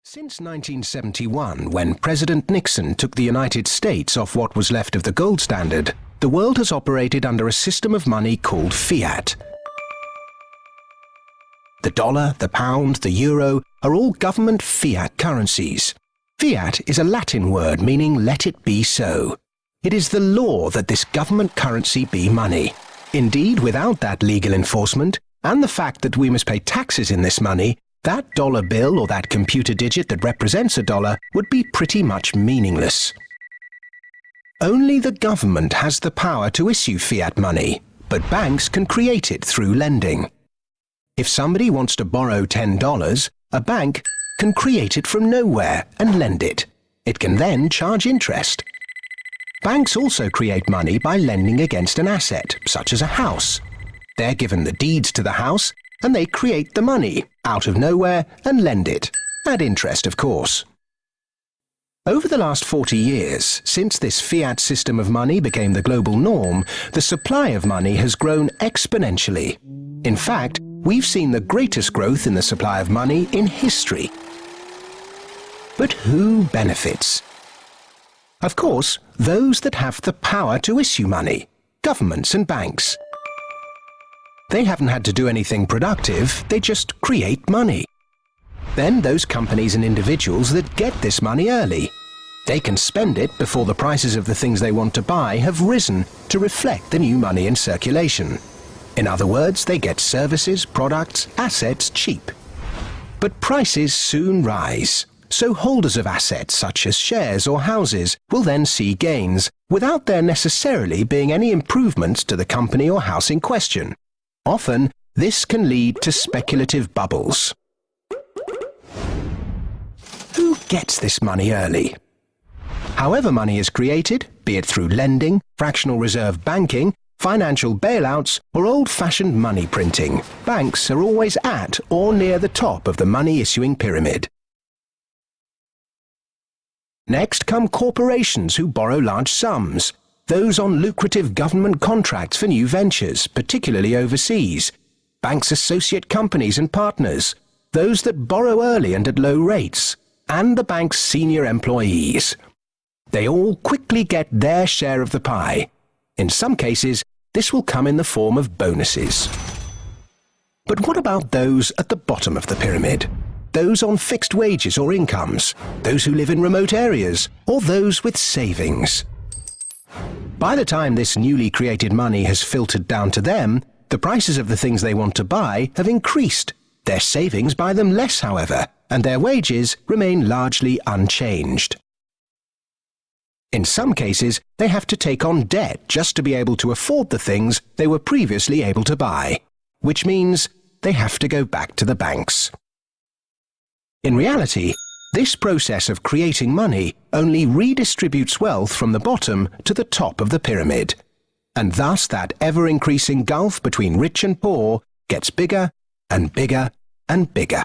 Since 1971, when President Nixon took the United States off what was left of the gold standard, the world has operated under a system of money called fiat. The dollar, the pound, the euro are all government fiat currencies. Fiat is a Latin word meaning let it be so. It is the law that this government currency be money. Indeed, without that legal enforcement, and the fact that we must pay taxes in this money, that dollar bill or that computer digit that represents a dollar would be pretty much meaningless. Only the government has the power to issue fiat money, but banks can create it through lending. If somebody wants to borrow $10, a bank can create it from nowhere and lend it. It can then charge interest. Banks also create money by lending against an asset, such as a house. They're given the deeds to the house, and they create the money out of nowhere and lend it, at interest of course. Over the last 40 years, since this fiat system of money became the global norm, the supply of money has grown exponentially. In fact, we've seen the greatest growth in the supply of money in history. But who benefits? Of course, those that have the power to issue money, governments and banks. They haven't had to do anything productive, they just create money. Then those companies and individuals that get this money early. They can spend it before the prices of the things they want to buy have risen to reflect the new money in circulation. In other words, they get services, products, assets cheap. But prices soon rise, so holders of assets such as shares or houses will then see gains, without there necessarily being any improvements to the company or house in question. Often, this can lead to speculative bubbles. Who gets this money early? However money is created, be it through lending, fractional reserve banking, financial bailouts, or old-fashioned money printing, banks are always at or near the top of the money-issuing pyramid. Next come corporations who borrow large sums. Those on lucrative government contracts for new ventures, particularly overseas. Banks' associate companies and partners. Those that borrow early and at low rates. And the bank's senior employees. They all quickly get their share of the pie. In some cases, this will come in the form of bonuses. But what about those at the bottom of the pyramid? Those on fixed wages or incomes? Those who live in remote areas? Or those with savings? By the time this newly created money has filtered down to them, the prices of the things they want to buy have increased. Their savings buy them less, however, and their wages remain largely unchanged. In some cases, they have to take on debt just to be able to afford the things they were previously able to buy, which means they have to go back to the banks. In reality, this process of creating money only redistributes wealth from the bottom to the top of the pyramid, and thus that ever-increasing gulf between rich and poor gets bigger and bigger and bigger.